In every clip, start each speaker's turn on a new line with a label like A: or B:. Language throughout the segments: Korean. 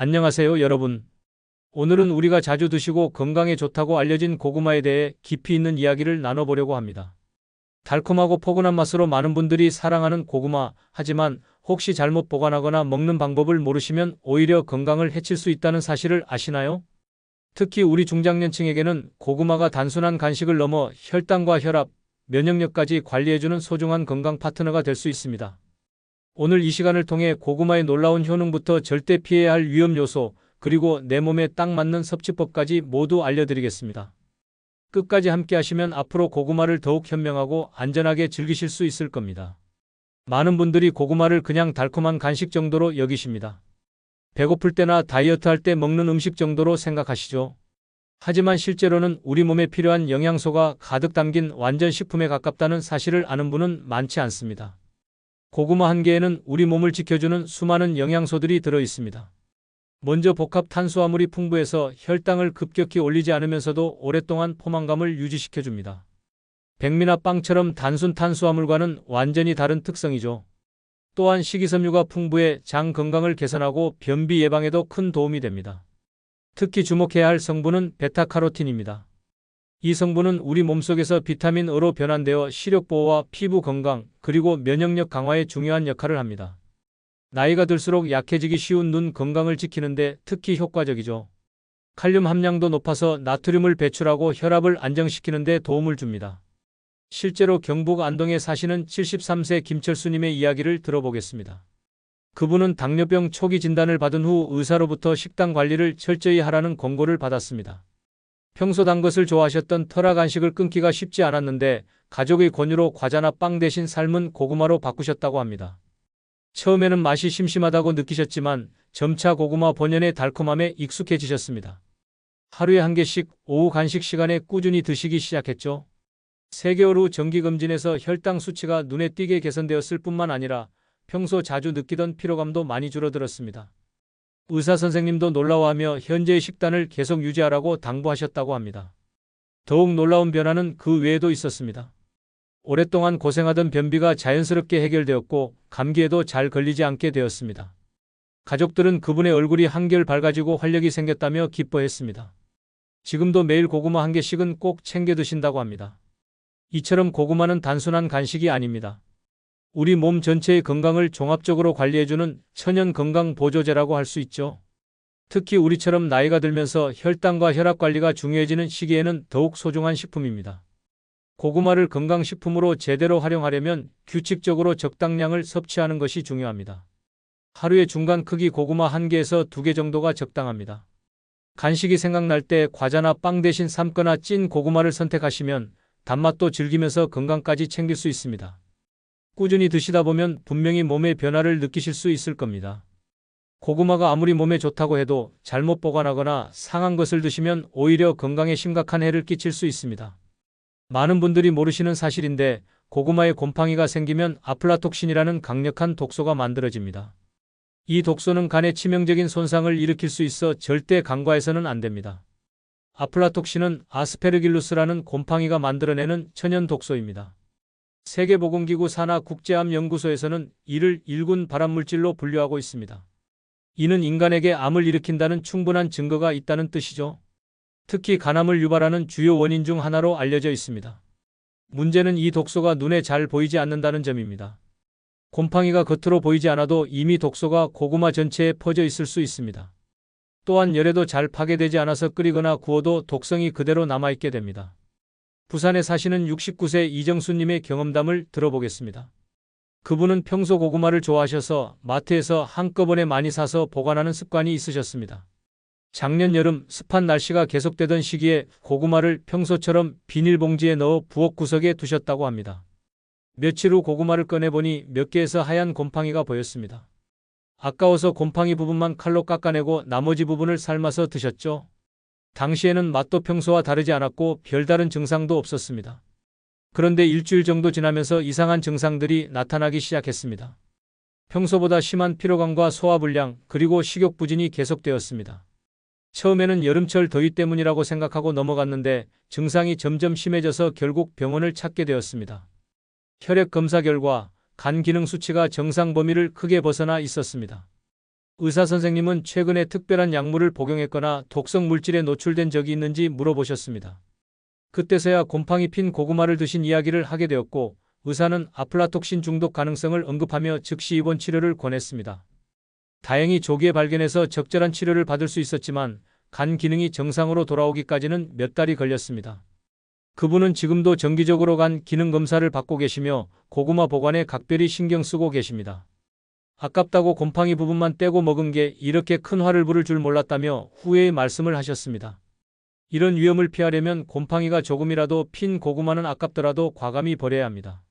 A: 안녕하세요, 여러분. 오늘은 우리가 자주 드시고 건강에 좋다고 알려진 고구마에 대해 깊이 있는 이야기를 나눠보려고 합니다. 달콤하고 포근한 맛으로 많은 분들이 사랑하는 고구마, 하지만 혹시 잘못 보관하거나 먹는 방법을 모르시면 오히려 건강을 해칠 수 있다는 사실을 아시나요? 특히 우리 중장년층에게는 고구마가 단순한 간식을 넘어 혈당과 혈압, 면역력까지 관리해주는 소중한 건강 파트너가 될 수 있습니다. 오늘 이 시간을 통해 고구마의 놀라운 효능부터 절대 피해야 할 위험 요소, 그리고 내 몸에 딱 맞는 섭취법까지 모두 알려드리겠습니다. 끝까지 함께 하시면 앞으로 고구마를 더욱 현명하고 안전하게 즐기실 수 있을 겁니다. 많은 분들이 고구마를 그냥 달콤한 간식 정도로 여기십니다. 배고플 때나 다이어트 할 때 먹는 음식 정도로 생각하시죠. 하지만 실제로는 우리 몸에 필요한 영양소가 가득 담긴 완전 식품에 가깝다는 사실을 아는 분은 많지 않습니다. 고구마 한 개에는 우리 몸을 지켜주는 수많은 영양소들이 들어 있습니다. 먼저 복합 탄수화물이 풍부해서 혈당을 급격히 올리지 않으면서도 오랫동안 포만감을 유지시켜줍니다. 백미나 빵처럼 단순 탄수화물과는 완전히 다른 특성이죠. 또한 식이섬유가 풍부해 장 건강을 개선하고 변비 예방에도 큰 도움이 됩니다. 특히 주목해야 할 성분은 베타카로틴입니다. 이 성분은 우리 몸속에서 비타민 E로 변환되어 시력 보호와 피부 건강, 그리고 면역력 강화에 중요한 역할을 합니다. 나이가 들수록 약해지기 쉬운 눈 건강을 지키는데 특히 효과적이죠. 칼륨 함량도 높아서 나트륨을 배출하고 혈압을 안정시키는 데 도움을 줍니다. 실제로 경북 안동에 사시는 73세 김철수님의 이야기를 들어보겠습니다. 그분은 당뇨병 초기 진단을 받은 후 의사로부터 식단 관리를 철저히 하라는 권고를 받았습니다. 평소 단 것을 좋아하셨던 터라 간식을 끊기가 쉽지 않았는데 가족의 권유로 과자나 빵 대신 삶은 고구마로 바꾸셨다고 합니다. 처음에는 맛이 심심하다고 느끼셨지만 점차 고구마 본연의 달콤함에 익숙해지셨습니다. 하루에 한 개씩 오후 간식 시간에 꾸준히 드시기 시작했죠. 3개월 후 정기검진에서 혈당 수치가 눈에 띄게 개선되었을 뿐만 아니라 평소 자주 느끼던 피로감도 많이 줄어들었습니다. 의사 선생님도 놀라워하며 현재의 식단을 계속 유지하라고 당부하셨다고 합니다. 더욱 놀라운 변화는 그 외에도 있었습니다. 오랫동안 고생하던 변비가 자연스럽게 해결되었고 감기에도 잘 걸리지 않게 되었습니다. 가족들은 그분의 얼굴이 한결 밝아지고 활력이 생겼다며 기뻐했습니다. 지금도 매일 고구마 한 개씩은 꼭 챙겨 드신다고 합니다. 이처럼 고구마는 단순한 간식이 아닙니다. 우리 몸 전체의 건강을 종합적으로 관리해주는 천연 건강 보조제라고 할 수 있죠. 특히 우리처럼 나이가 들면서 혈당과 혈압 관리가 중요해지는 시기에는 더욱 소중한 식품입니다. 고구마를 건강식품으로 제대로 활용하려면 규칙적으로 적당량을 섭취하는 것이 중요합니다. 하루에 중간 크기 고구마 1개에서 2개 정도가 적당합니다. 간식이 생각날 때 과자나 빵 대신 삶거나 찐 고구마를 선택하시면 단맛도 즐기면서 건강까지 챙길 수 있습니다. 꾸준히 드시다 보면 분명히 몸의 변화를 느끼실 수 있을 겁니다. 고구마가 아무리 몸에 좋다고 해도 잘못 보관하거나 상한 것을 드시면 오히려 건강에 심각한 해를 끼칠 수 있습니다. 많은 분들이 모르시는 사실인데 고구마에 곰팡이가 생기면 아플라톡신이라는 강력한 독소가 만들어집니다. 이 독소는 간에 치명적인 손상을 일으킬 수 있어 절대 간과해서는 안 됩니다. 아플라톡신은 아스페르길루스라는 곰팡이가 만들어내는 천연 독소입니다. 세계보건기구 산하국제암연구소에서는 이를 1군 발암물질로 분류하고 있습니다. 이는 인간에게 암을 일으킨다는 충분한 증거가 있다는 뜻이죠. 특히 간암을 유발하는 주요 원인 중 하나로 알려져 있습니다. 문제는 이 독소가 눈에 잘 보이지 않는다는 점입니다. 곰팡이가 겉으로 보이지 않아도 이미 독소가 고구마 전체에 퍼져 있을 수 있습니다. 또한 열에도 잘 파괴되지 않아서 끓이거나 구워도 독성이 그대로 남아있게 됩니다. 부산에 사시는 69세 이정수님의 경험담을 들어보겠습니다. 그분은 평소 고구마를 좋아하셔서 마트에서 한꺼번에 많이 사서 보관하는 습관이 있으셨습니다. 작년 여름 습한 날씨가 계속되던 시기에 고구마를 평소처럼 비닐봉지에 넣어 부엌 구석에 두셨다고 합니다. 며칠 후 고구마를 꺼내보니 몇 개에서 하얀 곰팡이가 보였습니다. 아까워서 곰팡이 부분만 칼로 깎아내고 나머지 부분을 삶아서 드셨죠. 당시에는 맛도 평소와 다르지 않았고 별다른 증상도 없었습니다. 그런데 일주일 정도 지나면서 이상한 증상들이 나타나기 시작했습니다. 평소보다 심한 피로감과 소화불량, 그리고 식욕부진이 계속되었습니다. 처음에는 여름철 더위 때문이라고 생각하고 넘어갔는데 증상이 점점 심해져서 결국 병원을 찾게 되었습니다. 혈액 검사 결과 간 기능 수치가 정상 범위를 크게 벗어나 있었습니다. 의사 선생님은 최근에 특별한 약물을 복용했거나 독성 물질에 노출된 적이 있는지 물어보셨습니다. 그때서야 곰팡이 핀 고구마를 드신 이야기를 하게 되었고 의사는 아플라톡신 중독 가능성을 언급하며 즉시 입원 치료를 권했습니다. 다행히 조기에 발견해서 적절한 치료를 받을 수 있었지만 간 기능이 정상으로 돌아오기까지는 몇 달이 걸렸습니다. 그분은 지금도 정기적으로 간 기능 검사를 받고 계시며 고구마 보관에 각별히 신경 쓰고 계십니다. 아깝다고 곰팡이 부분만 떼고 먹은 게 이렇게 큰 화를 부를 줄 몰랐다며 후회의 말씀을 하셨습니다. 이런 위험을 피하려면 곰팡이가 조금이라도 핀 고구마는 아깝더라도 과감히 버려야 합니다.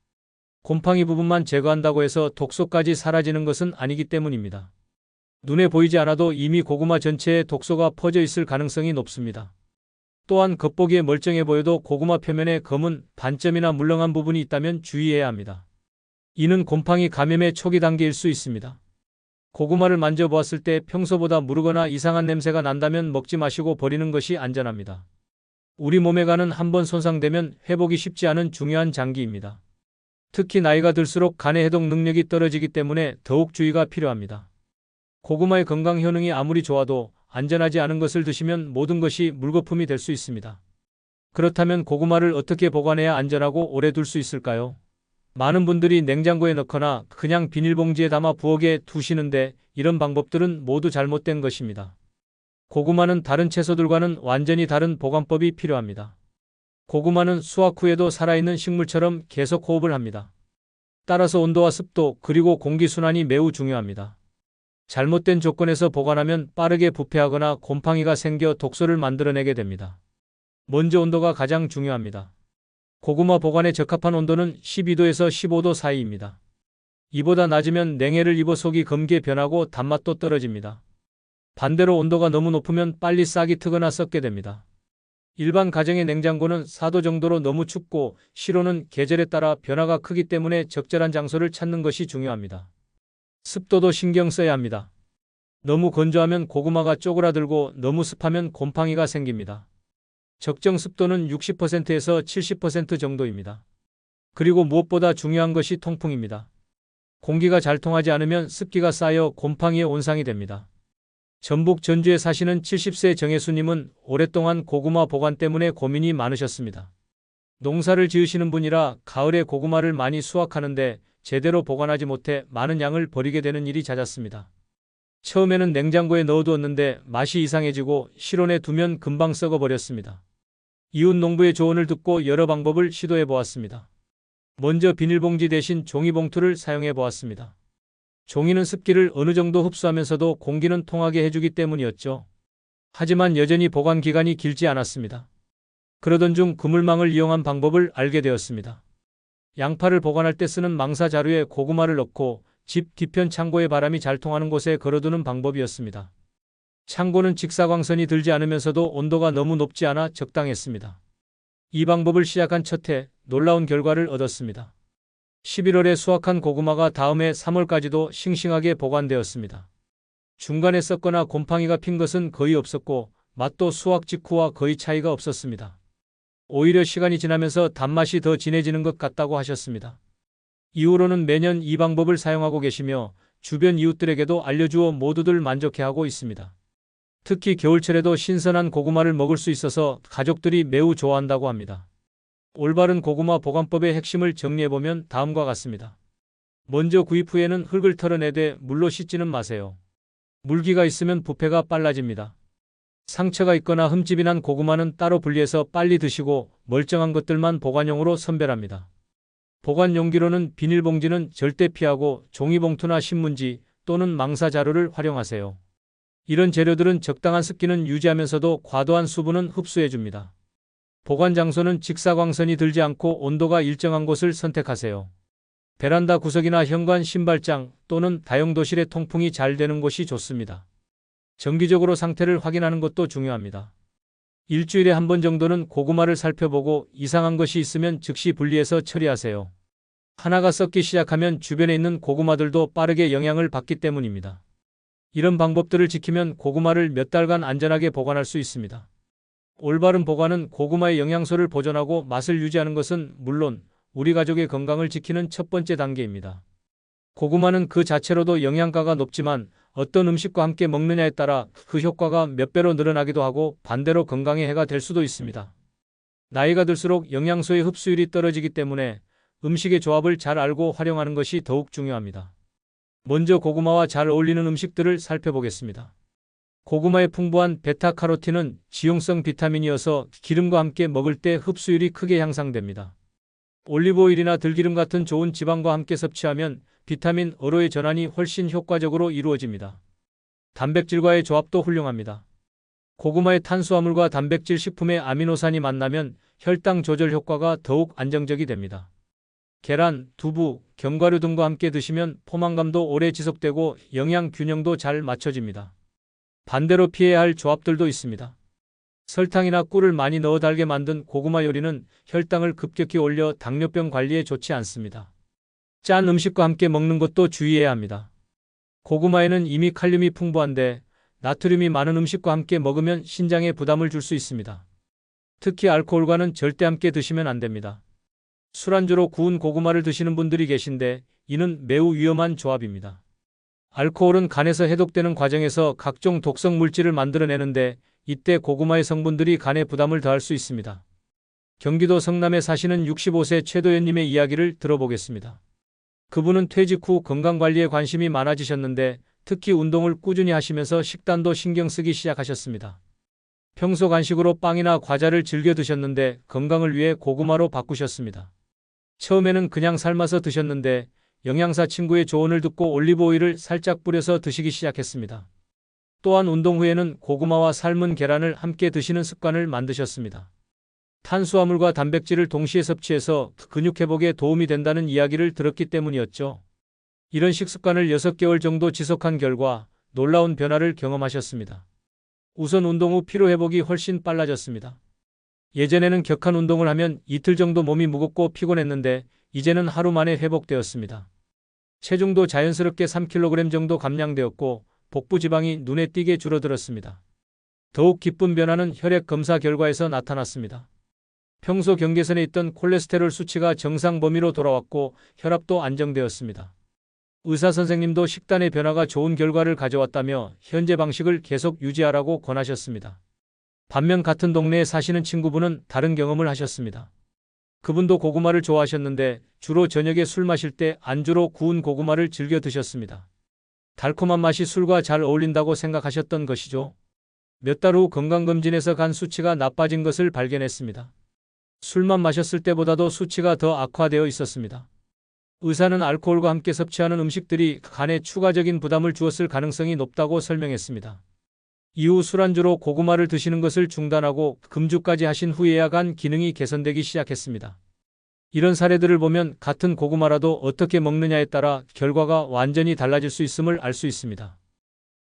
A: 곰팡이 부분만 제거한다고 해서 독소까지 사라지는 것은 아니기 때문입니다. 눈에 보이지 않아도 이미 고구마 전체에 독소가 퍼져 있을 가능성이 높습니다. 또한 겉보기에 멀쩡해 보여도 고구마 표면에 검은 반점이나 물렁한 부분이 있다면 주의해야 합니다. 이는 곰팡이 감염의 초기 단계일 수 있습니다. 고구마를 만져보았을 때 평소보다 무르거나 이상한 냄새가 난다면 먹지 마시고 버리는 것이 안전합니다. 우리 몸의 간은 한번 손상되면 회복이 쉽지 않은 중요한 장기입니다. 특히 나이가 들수록 간의 해독 능력이 떨어지기 때문에 더욱 주의가 필요합니다. 고구마의 건강 효능이 아무리 좋아도 안전하지 않은 것을 드시면 모든 것이 물거품이 될 수 있습니다. 그렇다면 고구마를 어떻게 보관해야 안전하고 오래 둘 수 있을까요? 많은 분들이 냉장고에 넣거나 그냥 비닐봉지에 담아 부엌에 두시는데 이런 방법들은 모두 잘못된 것입니다. 고구마는 다른 채소들과는 완전히 다른 보관법이 필요합니다. 고구마는 수확 후에도 살아있는 식물처럼 계속 호흡을 합니다. 따라서 온도와 습도 그리고 공기순환이 매우 중요합니다. 잘못된 조건에서 보관하면 빠르게 부패하거나 곰팡이가 생겨 독소를 만들어내게 됩니다. 먼저 온도가 가장 중요합니다. 고구마 보관에 적합한 온도는 12도에서 15도 사이입니다. 이보다 낮으면 냉해를 입어 속이 검게 변하고 단맛도 떨어집니다. 반대로 온도가 너무 높으면 빨리 싹이 트거나 썩게 됩니다. 일반 가정의 냉장고는 4도 정도로 너무 춥고 실온은 계절에 따라 변화가 크기 때문에 적절한 장소를 찾는 것이 중요합니다. 습도도 신경 써야 합니다. 너무 건조하면 고구마가 쪼그라들고 너무 습하면 곰팡이가 생깁니다. 적정 습도는 60%에서 70% 정도입니다. 그리고 무엇보다 중요한 것이 통풍입니다. 공기가 잘 통하지 않으면 습기가 쌓여 곰팡이의 온상이 됩니다. 전북 전주에 사시는 70세 정혜수님은 오랫동안 고구마 보관 때문에 고민이 많으셨습니다. 농사를 지으시는 분이라 가을에 고구마를 많이 수확하는데 제대로 보관하지 못해 많은 양을 버리게 되는 일이 잦았습니다. 처음에는 냉장고에 넣어두었는데 맛이 이상해지고 실온에 두면 금방 썩어버렸습니다. 이웃 농부의 조언을 듣고 여러 방법을 시도해 보았습니다. 먼저 비닐봉지 대신 종이봉투를 사용해 보았습니다. 종이는 습기를 어느 정도 흡수하면서도 공기는 통하게 해주기 때문이었죠. 하지만 여전히 보관 기간이 길지 않았습니다. 그러던 중 그물망을 이용한 방법을 알게 되었습니다. 양파를 보관할 때 쓰는 망사 자루에 고구마를 넣고 집 뒤편 창고에 바람이 잘 통하는 곳에 걸어두는 방법이었습니다. 창고는 직사광선이 들지 않으면서도 온도가 너무 높지 않아 적당했습니다. 이 방법을 시작한 첫 해 놀라운 결과를 얻었습니다. 11월에 수확한 고구마가 다음해 3월까지도 싱싱하게 보관되었습니다. 중간에 썩거나 곰팡이가 핀 것은 거의 없었고 맛도 수확 직후와 거의 차이가 없었습니다. 오히려 시간이 지나면서 단맛이 더 진해지는 것 같다고 하셨습니다. 이후로는 매년 이 방법을 사용하고 계시며 주변 이웃들에게도 알려주어 모두들 만족해하고 있습니다. 특히 겨울철에도 신선한 고구마를 먹을 수 있어서 가족들이 매우 좋아한다고 합니다. 올바른 고구마 보관법의 핵심을 정리해보면 다음과 같습니다. 먼저 구입 후에는 흙을 털어내되 물로 씻지는 마세요. 물기가 있으면 부패가 빨라집니다. 상처가 있거나 흠집이 난 고구마는 따로 분리해서 빨리 드시고 멀쩡한 것들만 보관용으로 선별합니다. 보관 용기로는 비닐봉지는 절대 피하고 종이봉투나 신문지 또는 망사 자루를 활용하세요. 이런 재료들은 적당한 습기는 유지하면서도 과도한 수분은 흡수해줍니다. 보관 장소는 직사광선이 들지 않고 온도가 일정한 곳을 선택하세요. 베란다 구석이나 현관 신발장 또는 다용도실의 통풍이 잘 되는 곳이 좋습니다. 정기적으로 상태를 확인하는 것도 중요합니다. 일주일에 한 번 정도는 고구마를 살펴보고 이상한 것이 있으면 즉시 분리해서 처리하세요. 하나가 썩기 시작하면 주변에 있는 고구마들도 빠르게 영향을 받기 때문입니다. 이런 방법들을 지키면 고구마를 몇 달간 안전하게 보관할 수 있습니다. 올바른 보관은 고구마의 영양소를 보존하고 맛을 유지하는 것은 물론 우리 가족의 건강을 지키는 첫 번째 단계입니다. 고구마는 그 자체로도 영양가가 높지만 어떤 음식과 함께 먹느냐에 따라 그 효과가 몇 배로 늘어나기도 하고 반대로 건강에 해가 될 수도 있습니다. 나이가 들수록 영양소의 흡수율이 떨어지기 때문에 음식의 조합을 잘 알고 활용하는 것이 더욱 중요합니다. 먼저 고구마와 잘 어울리는 음식들을 살펴보겠습니다. 고구마의 풍부한 베타카로틴은 지용성 비타민이어서 기름과 함께 먹을 때 흡수율이 크게 향상됩니다. 올리브오일이나 들기름 같은 좋은 지방과 함께 섭취하면 비타민 어로의 전환이 훨씬 효과적으로 이루어집니다. 단백질과의 조합도 훌륭합니다. 고구마의 탄수화물과 단백질 식품의 아미노산이 만나면 혈당 조절 효과가 더욱 안정적이 됩니다. 계란, 두부, 견과류 등과 함께 드시면 포만감도 오래 지속되고 영양 균형도 잘 맞춰집니다. 반대로 피해야 할 조합들도 있습니다. 설탕이나 꿀을 많이 넣어 달게 만든 고구마 요리는 혈당을 급격히 올려 당뇨병 관리에 좋지 않습니다. 짠 음식과 함께 먹는 것도 주의해야 합니다. 고구마에는 이미 칼륨이 풍부한데 나트륨이 많은 음식과 함께 먹으면 신장에 부담을 줄 수 있습니다. 특히 알코올과는 절대 함께 드시면 안 됩니다. 술안주로 구운 고구마를 드시는 분들이 계신데 이는 매우 위험한 조합입니다. 알코올은 간에서 해독되는 과정에서 각종 독성 물질을 만들어내는데 이때 고구마의 성분들이 간에 부담을 더할 수 있습니다. 경기도 성남에 사시는 65세 최도연님의 이야기를 들어보겠습니다. 그분은 퇴직 후 건강관리에 관심이 많아지셨는데 특히 운동을 꾸준히 하시면서 식단도 신경 쓰기 시작하셨습니다. 평소 간식으로 빵이나 과자를 즐겨 드셨는데 건강을 위해 고구마로 바꾸셨습니다. 처음에는 그냥 삶아서 드셨는데 영양사 친구의 조언을 듣고 올리브오일을 살짝 뿌려서 드시기 시작했습니다. 또한 운동 후에는 고구마와 삶은 계란을 함께 드시는 습관을 만드셨습니다. 탄수화물과 단백질을 동시에 섭취해서 근육 회복에 도움이 된다는 이야기를 들었기 때문이었죠. 이런 식습관을 6개월 정도 지속한 결과 놀라운 변화를 경험하셨습니다. 우선 운동 후 피로 회복이 훨씬 빨라졌습니다. 예전에는 격한 운동을 하면 이틀 정도 몸이 무겁고 피곤했는데 이제는 하루 만에 회복되었습니다. 체중도 자연스럽게 3kg 정도 감량되었고 복부 지방이 눈에 띄게 줄어들었습니다. 더욱 기쁜 변화는 혈액 검사 결과에서 나타났습니다. 평소 경계선에 있던 콜레스테롤 수치가 정상 범위로 돌아왔고 혈압도 안정되었습니다. 의사 선생님도 식단의 변화가 좋은 결과를 가져왔다며 현재 방식을 계속 유지하라고 권하셨습니다. 반면 같은 동네에 사시는 친구분은 다른 경험을 하셨습니다. 그분도 고구마를 좋아하셨는데 주로 저녁에 술 마실 때 안주로 구운 고구마를 즐겨 드셨습니다. 달콤한 맛이 술과 잘 어울린다고 생각하셨던 것이죠. 몇 달 후 건강검진에서 간 수치가 나빠진 것을 발견했습니다. 술만 마셨을 때보다도 수치가 더 악화되어 있었습니다. 의사는 알코올과 함께 섭취하는 음식들이 간에 추가적인 부담을 주었을 가능성이 높다고 설명했습니다. 이후 술안주로 고구마를 드시는 것을 중단하고 금주까지 하신 후에야 간 기능이 개선되기 시작했습니다. 이런 사례들을 보면 같은 고구마라도 어떻게 먹느냐에 따라 결과가 완전히 달라질 수 있음을 알 수 있습니다.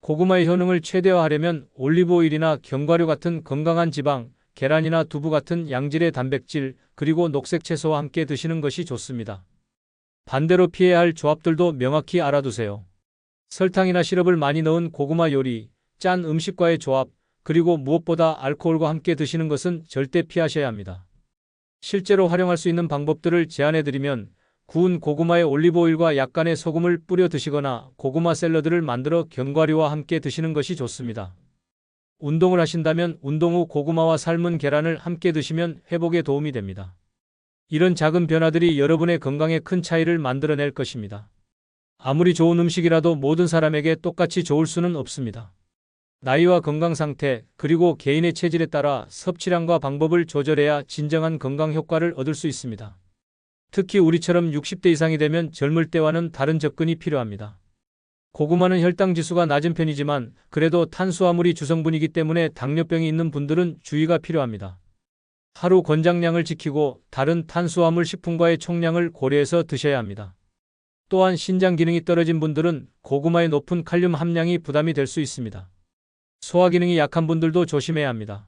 A: 고구마의 효능을 최대화하려면 올리브오일이나 견과류 같은 건강한 지방, 계란이나 두부 같은 양질의 단백질, 그리고 녹색 채소와 함께 드시는 것이 좋습니다. 반대로 피해야 할 조합들도 명확히 알아두세요. 설탕이나 시럽을 많이 넣은 고구마 요리, 짠 음식과의 조합, 그리고 무엇보다 알코올과 함께 드시는 것은 절대 피하셔야 합니다. 실제로 활용할 수 있는 방법들을 제안해드리면 구운 고구마에 올리브오일과 약간의 소금을 뿌려 드시거나 고구마 샐러드를 만들어 견과류와 함께 드시는 것이 좋습니다. 운동을 하신다면 운동 후 고구마와 삶은 계란을 함께 드시면 회복에 도움이 됩니다. 이런 작은 변화들이 여러분의 건강에 큰 차이를 만들어낼 것입니다. 아무리 좋은 음식이라도 모든 사람에게 똑같이 좋을 수는 없습니다. 나이와 건강 상태, 그리고 개인의 체질에 따라 섭취량과 방법을 조절해야 진정한 건강 효과를 얻을 수 있습니다. 특히 우리처럼 60대 이상이 되면 젊을 때와는 다른 접근이 필요합니다. 고구마는 혈당 지수가 낮은 편이지만 그래도 탄수화물이 주성분이기 때문에 당뇨병이 있는 분들은 주의가 필요합니다. 하루 권장량을 지키고 다른 탄수화물 식품과의 총량을 고려해서 드셔야 합니다. 또한 신장 기능이 떨어진 분들은 고구마의 높은 칼륨 함량이 부담이 될 수 있습니다. 소화 기능이 약한 분들도 조심해야 합니다.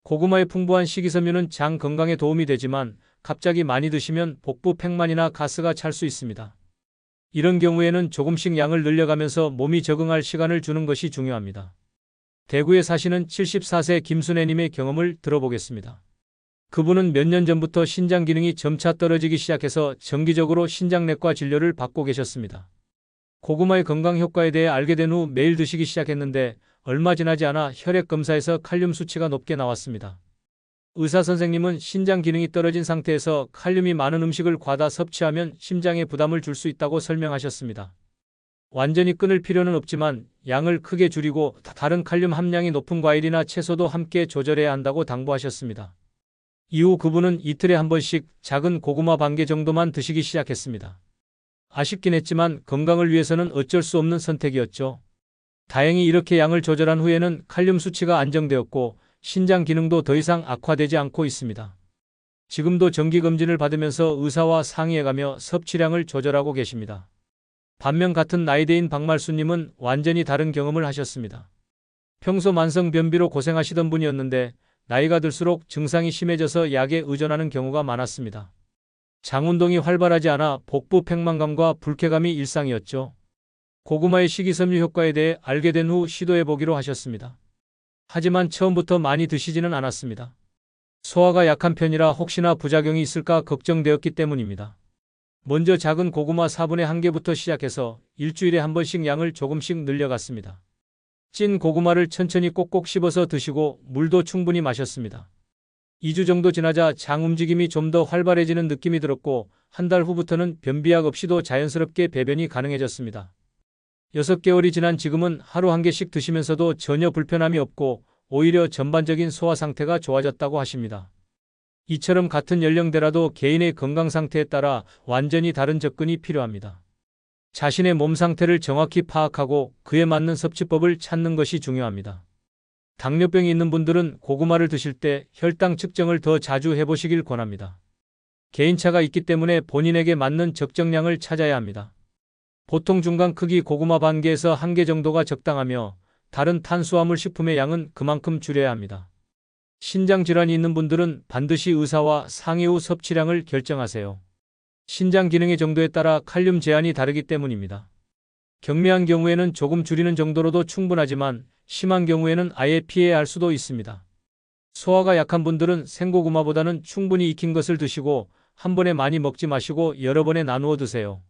A: 고구마의 풍부한 식이섬유는 장 건강에 도움이 되지만 갑자기 많이 드시면 복부 팽만이나 가스가 찰 수 있습니다. 이런 경우에는 조금씩 양을 늘려가면서 몸이 적응할 시간을 주는 것이 중요합니다. 대구에 사시는 74세 김순애님의 경험을 들어보겠습니다. 그분은 몇 년 전부터 신장 기능이 점차 떨어지기 시작해서 정기적으로 신장내과 진료를 받고 계셨습니다. 고구마의 건강 효과에 대해 알게 된 후 매일 드시기 시작했는데 얼마 지나지 않아 혈액 검사에서 칼륨 수치가 높게 나왔습니다. 의사 선생님은 신장 기능이 떨어진 상태에서 칼륨이 많은 음식을 과다 섭취하면 심장에 부담을 줄 수 있다고 설명하셨습니다. 완전히 끊을 필요는 없지만 양을 크게 줄이고 다른 칼륨 함량이 높은 과일이나 채소도 함께 조절해야 한다고 당부하셨습니다. 이후 그분은 이틀에 한 번씩 작은 고구마 반 개 정도만 드시기 시작했습니다. 아쉽긴 했지만 건강을 위해서는 어쩔 수 없는 선택이었죠. 다행히 이렇게 양을 조절한 후에는 칼륨 수치가 안정되었고 신장 기능도 더 이상 악화되지 않고 있습니다. 지금도 정기검진을 받으면서 의사와 상의해가며 섭취량을 조절하고 계십니다. 반면 같은 나이대인 박말수님은 완전히 다른 경험을 하셨습니다. 평소 만성 변비로 고생하시던 분이었는데 나이가 들수록 증상이 심해져서 약에 의존하는 경우가 많았습니다. 장운동이 활발하지 않아 복부 팽만감과 불쾌감이 일상이었죠. 고구마의 식이섬유 효과에 대해 알게 된 후 시도해보기로 하셨습니다. 하지만 처음부터 많이 드시지는 않았습니다. 소화가 약한 편이라 혹시나 부작용이 있을까 걱정되었기 때문입니다. 먼저 작은 고구마 4분의 1개부터 시작해서 일주일에 한 번씩 양을 조금씩 늘려갔습니다. 찐 고구마를 천천히 꼭꼭 씹어서 드시고 물도 충분히 마셨습니다. 2주 정도 지나자 장 움직임이 좀 더 활발해지는 느낌이 들었고 한 달 후부터는 변비약 없이도 자연스럽게 배변이 가능해졌습니다. 6개월이 지난 지금은 하루 한 개씩 드시면서도 전혀 불편함이 없고 오히려 전반적인 소화 상태가 좋아졌다고 하십니다. 이처럼 같은 연령대라도 개인의 건강 상태에 따라 완전히 다른 접근이 필요합니다. 자신의 몸 상태를 정확히 파악하고 그에 맞는 섭취법을 찾는 것이 중요합니다. 당뇨병이 있는 분들은 고구마를 드실 때 혈당 측정을 더 자주 해보시길 권합니다. 개인차가 있기 때문에 본인에게 맞는 적정량을 찾아야 합니다. 보통 중간 크기 고구마 반 개에서 1개 정도가 적당하며 다른 탄수화물 식품의 양은 그만큼 줄여야 합니다. 신장 질환이 있는 분들은 반드시 의사와 상의 후 섭취량을 결정하세요. 신장 기능의 정도에 따라 칼륨 제한이 다르기 때문입니다. 경미한 경우에는 조금 줄이는 정도로도 충분하지만 심한 경우에는 아예 피해야 할 수도 있습니다. 소화가 약한 분들은 생고구마보다는 충분히 익힌 것을 드시고 한 번에 많이 먹지 마시고 여러 번에 나누어 드세요.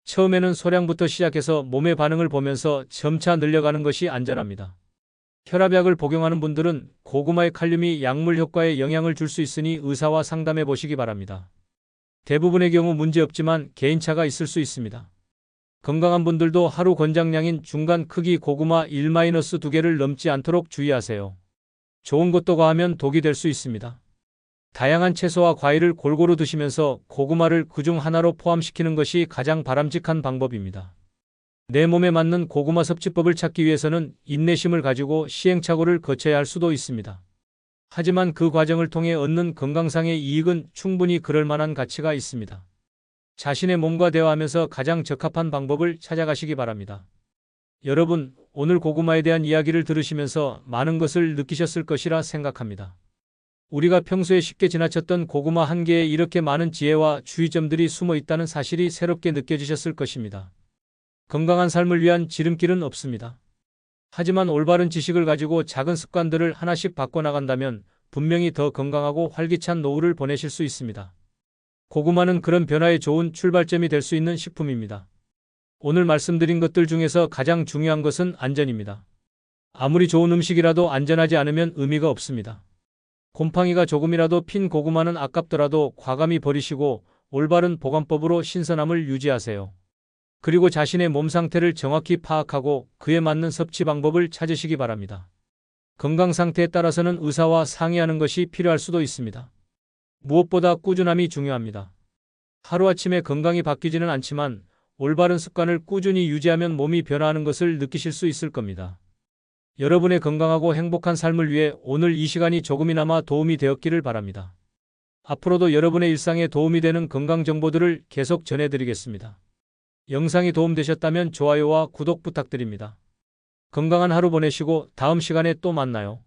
A: 처음에는 소량부터 시작해서 몸의 반응을 보면서 점차 늘려가는 것이 안전합니다. 혈압약을 복용하는 분들은 고구마의 칼륨이 약물 효과에 영향을 줄 수 있으니 의사와 상담해 보시기 바랍니다. 대부분의 경우 문제없지만 개인차가 있을 수 있습니다. 건강한 분들도 하루 권장량인 중간 크기 고구마 1-2개를 넘지 않도록 주의하세요. 좋은 것도 과하면 독이 될 수 있습니다. 다양한 채소와 과일을 골고루 드시면서 고구마를 그중 하나로 포함시키는 것이 가장 바람직한 방법입니다. 내 몸에 맞는 고구마 섭취법을 찾기 위해서는 인내심을 가지고 시행착오를 거쳐야 할 수도 있습니다. 하지만 그 과정을 통해 얻는 건강상의 이익은 충분히 그럴 만한 가치가 있습니다. 자신의 몸과 대화하면서 가장 적합한 방법을 찾아가시기 바랍니다. 여러분, 오늘 고구마에 대한 이야기를 들으시면서 많은 것을 느끼셨을 것이라 생각합니다. 우리가 평소에 쉽게 지나쳤던 고구마 한 개에 이렇게 많은 지혜와 주의점들이 숨어 있다는 사실이 새롭게 느껴지셨을 것입니다. 건강한 삶을 위한 지름길은 없습니다. 하지만 올바른 지식을 가지고 작은 습관들을 하나씩 바꿔나간다면 분명히 더 건강하고 활기찬 노후를 보내실 수 있습니다. 고구마는 그런 변화의 좋은 출발점이 될 수 있는 식품입니다. 오늘 말씀드린 것들 중에서 가장 중요한 것은 안전입니다. 아무리 좋은 음식이라도 안전하지 않으면 의미가 없습니다. 곰팡이가 조금이라도 핀 고구마는 아깝더라도 과감히 버리시고 올바른 보관법으로 신선함을 유지하세요. 그리고 자신의 몸 상태를 정확히 파악하고 그에 맞는 섭취 방법을 찾으시기 바랍니다. 건강 상태에 따라서는 의사와 상의하는 것이 필요할 수도 있습니다. 무엇보다 꾸준함이 중요합니다. 하루아침에 건강이 바뀌지는 않지만 올바른 습관을 꾸준히 유지하면 몸이 변화하는 것을 느끼실 수 있을 겁니다. 여러분의 건강하고 행복한 삶을 위해 오늘 이 시간이 조금이나마 도움이 되었기를 바랍니다. 앞으로도 여러분의 일상에 도움이 되는 건강 정보들을 계속 전해드리겠습니다. 영상이 도움되셨다면 좋아요와 구독 부탁드립니다. 건강한 하루 보내시고 다음 시간에 또 만나요.